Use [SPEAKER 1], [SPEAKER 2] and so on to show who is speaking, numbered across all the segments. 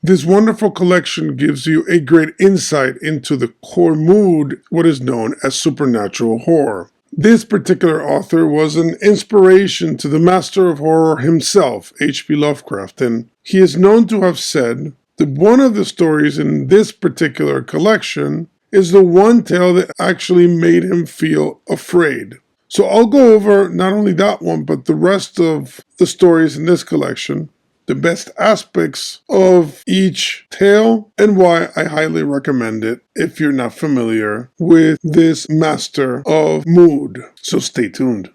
[SPEAKER 1] This wonderful collection gives you a great insight into the core mood, what is known as supernatural horror. This particular author was an inspiration to the master of horror himself, H.P. Lovecraft, and he is known to have said that one of the stories in this particular collection is the one tale that actually made him feel afraid. So I'll go over not only that one, but the rest of the stories in this collection, the best aspects of each tale, and why I highly recommend it if you're not familiar with this master of mood. So stay tuned.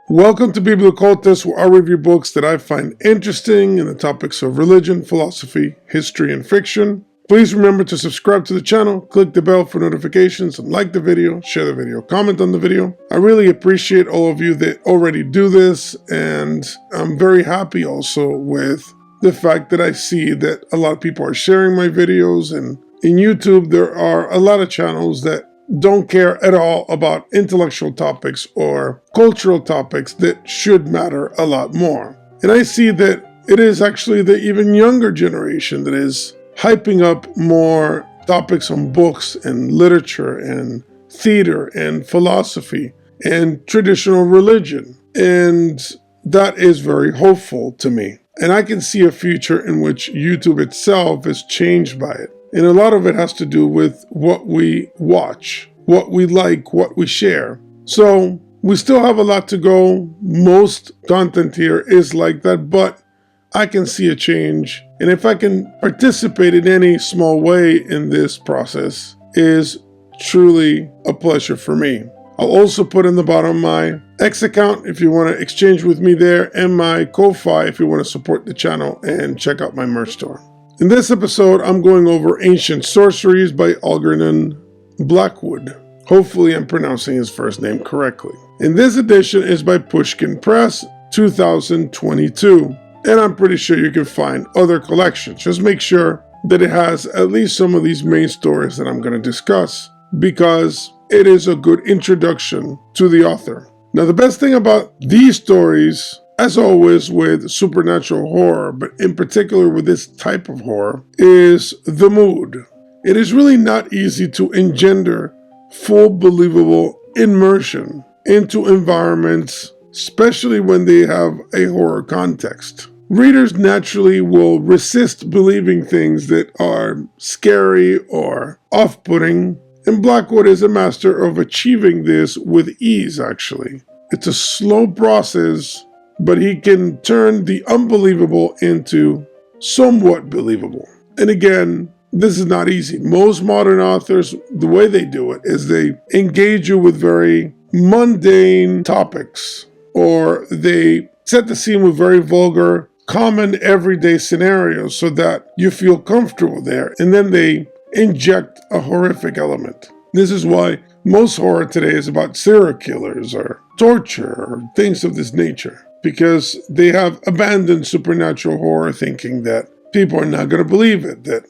[SPEAKER 1] Welcome to biblioCultist, where I review books that I find interesting in the topics of religion, philosophy, history, and fiction. Please remember to subscribe to the channel, click the bell for notifications, and like the video, share the video, comment on the video. I really appreciate all of you that already do this, and I'm very happy also with the fact that I see that a lot of people are sharing my videos, and in YouTube there are a lot of channels that don't care at all about intellectual topics or cultural topics that should matter a lot more. And I see that it is actually the even younger generation that is hyping up more topics on books and literature and theater and philosophy and traditional religion. And that is very hopeful to me. And I can see a future in which YouTube itself is changed by it. And a lot of it has to do with what we watch, what we like, what we share. So we still have a lot to go. Most content here is like that, but I can see a change. And if I can participate in any small way in this process, is truly a pleasure for me. I'll also put in the bottom my X account if you want to exchange with me there, and my Ko-Fi if you want to support the channel and check out my merch store. In this episode, I'm going over Ancient Sorceries by Algernon Blackwood. Hopefully I'm pronouncing his first name correctly. And this edition is by Pushkin Press, 2022. And I'm pretty sure you can find other collections. Just make sure that it has at least some of these main stories that I'm going to discuss, because it is a good introduction to the author. Now, the best thing about these stories, as always with supernatural horror, but in particular with this type of horror, is the mood. It is really not easy to engender full believable immersion into environments, especially when they have a horror context. Readers naturally will resist believing things that are scary or off-putting, and Blackwood is a master of achieving this with ease, actually. It's a slow process, but he can turn the unbelievable into somewhat believable. And again, this is not easy. Most modern authors, the way they do it is they engage you with very mundane topics, or they set the scene with very vulgar, common everyday scenarios so that you feel comfortable there, and then they inject a horrific element. This is why most horror today is about serial killers or torture or things of this nature, because they have abandoned supernatural horror, thinking that people are not going to believe it, that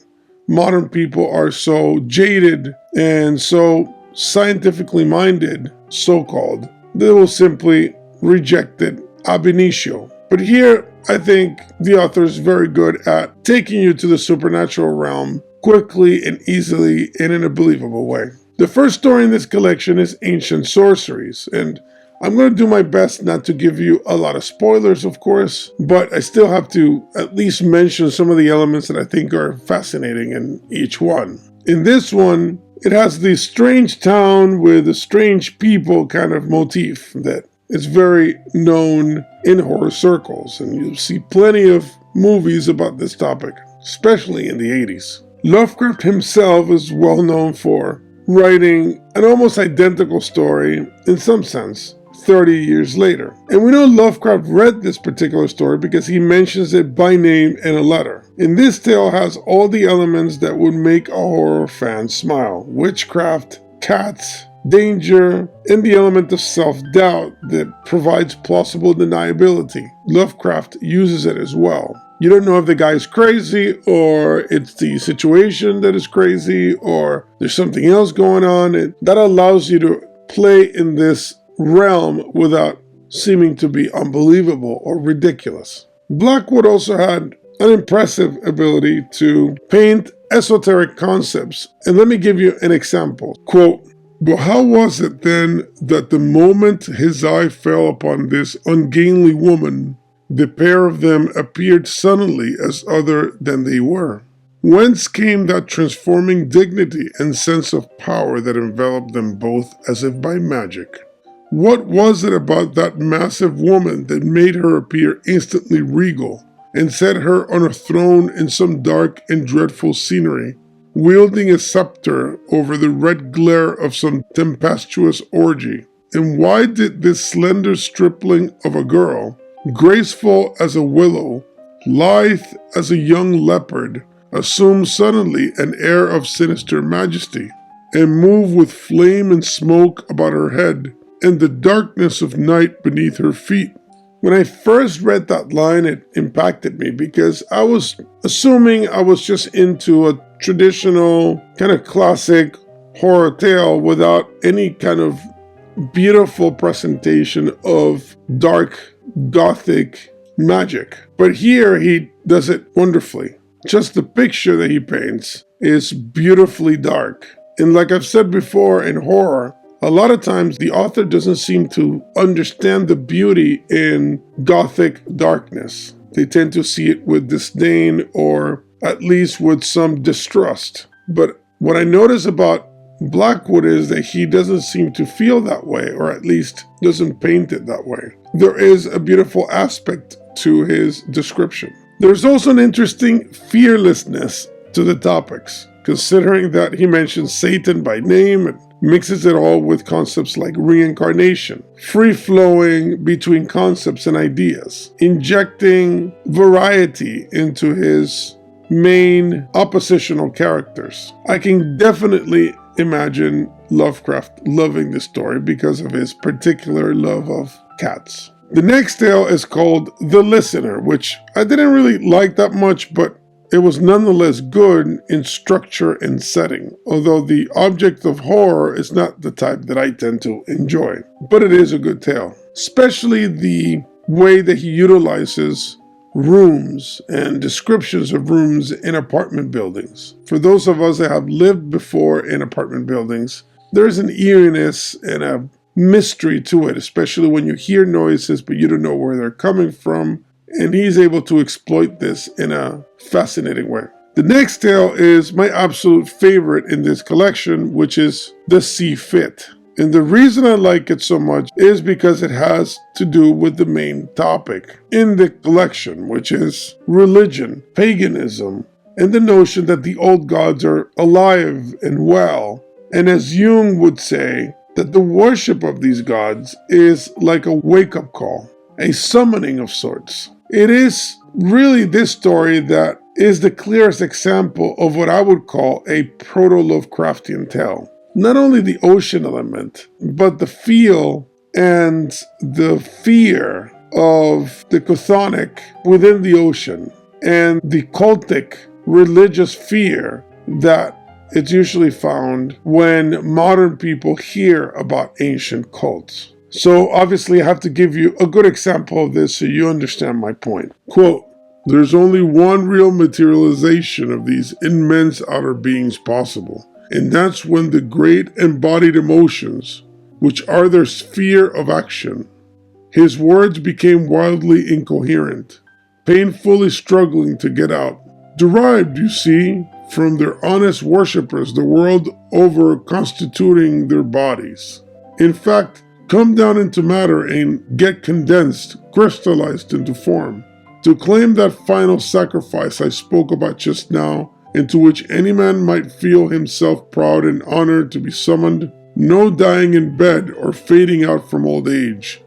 [SPEAKER 1] modern people are so jaded and so scientifically minded, so-called, they will simply reject it ab initio. But here, I think the author is very good at taking you to the supernatural realm quickly and easily and in a believable way. The first story in this collection is Ancient Sorceries, and I'm going to do my best not to give you a lot of spoilers, of course, but I still have to at least mention some of the elements that I think are fascinating in each one. In this one, it has the strange town with the strange people kind of motif that is very known in horror circles, and you'll see plenty of movies about this topic, especially in the 80s. Lovecraft himself is well known for writing an almost identical story, in some sense, 30 years later. And we know Lovecraft read this particular story because he mentions it by name in a letter. And this tale has all the elements that would make a horror fan smile: witchcraft, cats, danger, and the element of self-doubt that provides plausible deniability. Lovecraft uses it as well. You don't know if the guy is crazy, or it's the situation that is crazy, or there's something else going on. And that allows you to play in this realm without seeming to be unbelievable or ridiculous. Blackwood also had an impressive ability to paint esoteric concepts. And let me give you an example. Quote, "But how was it then that the moment his eye fell upon this ungainly woman, the pair of them appeared suddenly as other than they were? Whence came that transforming dignity and sense of power that enveloped them both as if by magic? What was it about that massive woman that made her appear instantly regal, and set her on a throne in some dark and dreadful scenery, wielding a scepter over the red glare of some tempestuous orgy? And why did this slender stripling of a girl, graceful as a willow, lithe as a young leopard, assume suddenly an air of sinister majesty, and move with flame and smoke about her head, and the darkness of night beneath her feet?" When I first read that line, it impacted me because I was assuming I was just into a traditional kind of classic horror tale without any kind of beautiful presentation of dark gothic magic. But here he does it wonderfully. Just the picture that he paints is beautifully dark. And like I've said before in horror, a lot of times the author doesn't seem to understand the beauty in gothic darkness. They tend to see it with disdain, or at least with some distrust. But what I notice about Blackwood is that he doesn't seem to feel that way, or at least doesn't paint it that way. There is a beautiful aspect to his description. There's also an interesting fearlessness to the topics, considering that he mentions Satan by name and mixes it all with concepts like reincarnation, free-flowing between concepts and ideas, injecting variety into his main oppositional characters. I can definitely imagine Lovecraft loving this story because of his particular love of cats. The next tale is called The Listener, which I didn't really like that much, but it was nonetheless good in structure and setting, although the object of horror is not the type that I tend to enjoy. But it is a good tale, especially the way that he utilizes rooms and descriptions of rooms in apartment buildings. For those of us that have lived before in apartment buildings, there's an eeriness and a mystery to it, especially when you hear noises but you don't know where they're coming from. And he's able to exploit this in a fascinating way. The next tale is my absolute favorite in this collection, which is The See Fit. And the reason I like it so much is because it has to do with the main topic in the collection, which is religion, paganism, and the notion that the old gods are alive and well. And as Jung would say, that the worship of these gods is like a wake-up call, a summoning of sorts. It is really this story that is the clearest example of what I would call a proto-Lovecraftian tale. Not only the ocean element, but the feel and the fear of the chthonic within the ocean, and the cultic religious fear that it's usually found when modern people hear about ancient cults. So obviously I have to give you a good example of this so you understand my point. Quote, "There's only one real materialization of these immense outer beings possible, and that's when the great embodied emotions, which are their sphere of action." His words became wildly incoherent, painfully struggling to get out. "Derived, you see, from their honest worshippers the world over constituting their bodies. In fact, come down into matter and get condensed, crystallized into form. To claim that final sacrifice I spoke about just now, into which any man might feel himself proud and honored to be summoned, no dying in bed or fading out from old age,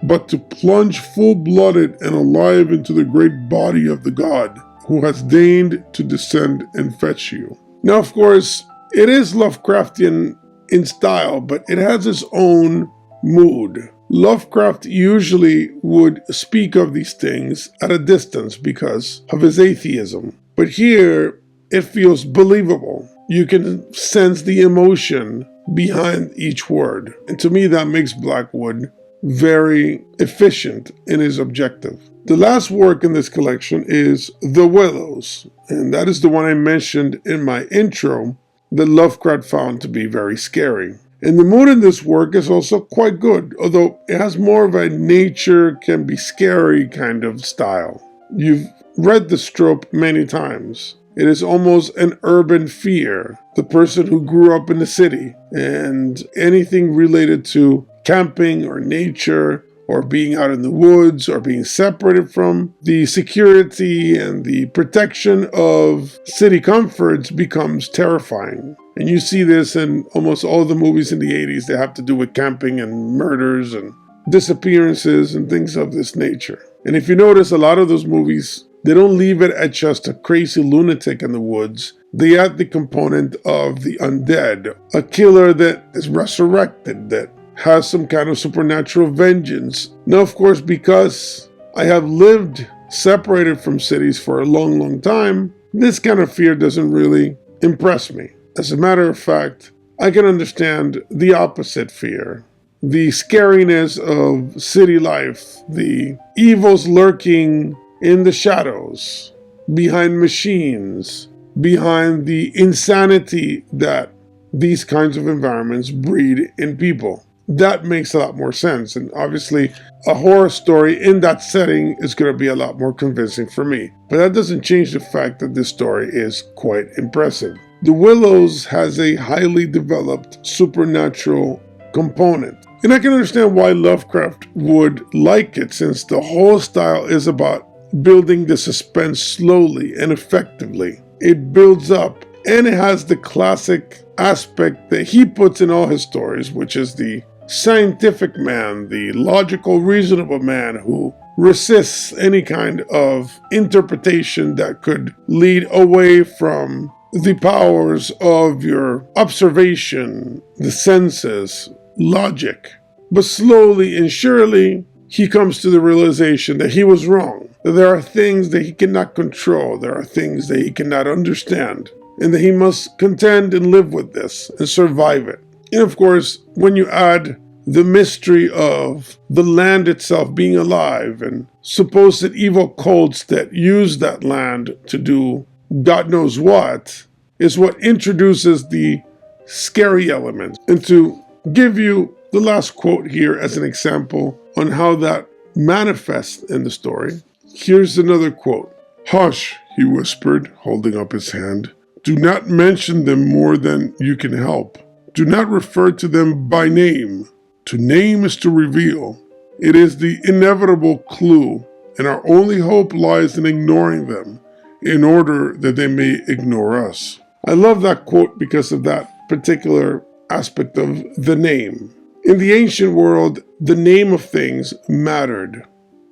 [SPEAKER 1] but to plunge full-blooded and alive into the great body of the God, who has deigned to descend and fetch you." Now, of course, it is Lovecraftian in style, but it has its own mood. Lovecraft usually would speak of these things at a distance because of his atheism. But here, it feels believable. You can sense the emotion behind each word. And to me, that makes Blackwood very efficient in his objective. The last work in this collection is The Willows, and that is the one I mentioned in my intro that Lovecraft found to be very scary. And the mood in this work is also quite good, although it has more of a nature can be scary kind of style. You've read this trope many times. It is almost an urban fear. The person who grew up in the city and anything related to camping or nature or being out in the woods or being separated from the security and the protection of city comforts becomes terrifying. And you see this in almost all the movies in the 80s that have to do with camping and murders and disappearances and things of this nature. And if you notice, a lot of those movies, they don't leave it at just a crazy lunatic in the woods. They add the component of the undead, a killer that is resurrected, that has some kind of supernatural vengeance. Now, of course, because I have lived separated from cities for a long, long time, this kind of fear doesn't really impress me. As a matter of fact, I can understand the opposite fear. The scariness of city life, the evils lurking in the shadows, behind machines, behind the insanity that these kinds of environments breed in people. That makes a lot more sense. And obviously, a horror story in that setting is going to be a lot more convincing for me. But that doesn't change the fact that this story is quite impressive. The Willows has a highly developed supernatural component. And I can understand why Lovecraft would like it, since the whole style is about building the suspense slowly and effectively. It builds up, and it has the classic aspect that he puts in all his stories, which is the scientific man, the logical, reasonable man who resists any kind of interpretation that could lead away from the powers of your observation, the senses, logic. But slowly and surely, he comes to the realization that he was wrong, that there are things that he cannot control, there are things that he cannot understand, and that he must contend and live with this and survive it. And of course, when you add the mystery of the land itself being alive and supposed evil cults that use that land to do God knows what, is what introduces the scary element. And to give you the last quote here as an example on how that manifests in the story, here's another quote. "Hush," he whispered, holding up his hand. "Do not mention them more than you can help. Do not refer to them by name. To name is to reveal. It is the inevitable clue, and our only hope lies in ignoring them, in order that they may ignore us." I love that quote because of that particular aspect of the name. In the ancient world, the name of things mattered.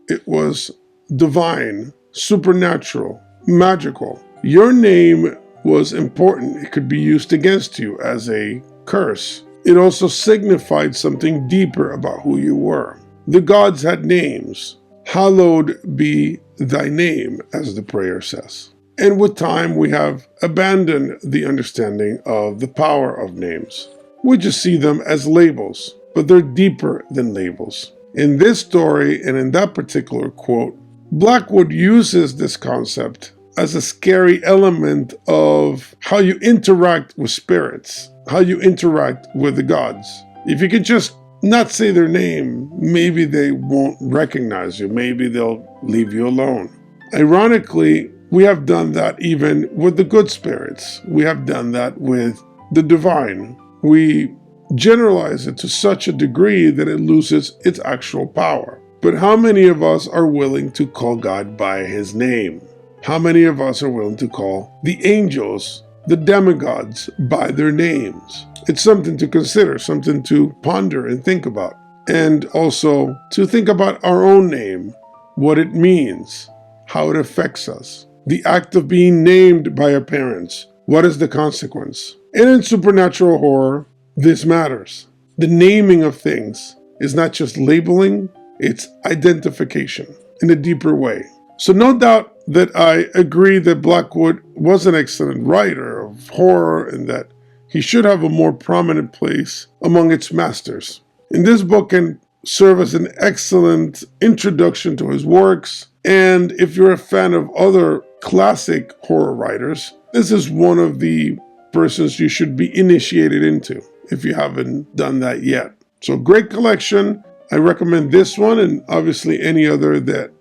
[SPEAKER 1] It was divine, supernatural, magical. Your name was important. It could be used against you as a curse. It also signified something deeper about who you were. The gods had names. "Hallowed be thy name," as the prayer says. And with time, we have abandoned the understanding of the power of names. We just see them as labels, but they're deeper than labels. In this story, and in that particular quote, Blackwood uses this concept as a scary element of how you interact with spirits, how you interact with the gods. If you can just not say their name, maybe they won't recognize you. Maybe they'll leave you alone. Ironically, we have done that even with the good spirits. We have done that with the divine. We generalize it to such a degree that it loses its actual power. But how many of us are willing to call God by his name? How many of us are willing to call the angels, the demigods, by their names? It's something to consider, something to ponder and think about. And also to think about our own name, what it means, how it affects us. The act of being named by our parents, what is the consequence? And in supernatural horror, this matters. The naming of things is not just labeling, it's identification in a deeper way. So no doubt that I agree that Blackwood was an excellent writer of horror and that he should have a more prominent place among its masters. And this book can serve as an excellent introduction to his works. And if you're a fan of other classic horror writers, this is one of the persons you should be initiated into if you haven't done that yet. So great collection. I recommend this one and obviously any other that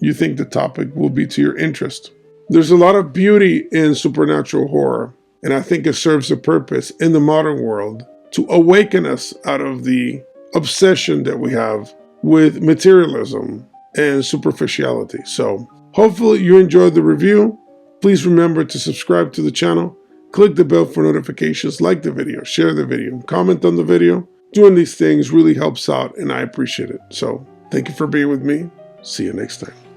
[SPEAKER 1] you think the topic will be to your interest. There's a lot of beauty in supernatural horror, and I think it serves a purpose in the modern world to awaken us out of the obsession that we have with materialism and superficiality. So hopefully you enjoyed the review. Please remember to subscribe to the channel, click the bell for notifications, like the video, share the video, comment on the video. Doing these things really helps out and I appreciate it. So thank you for being with me. See you next time.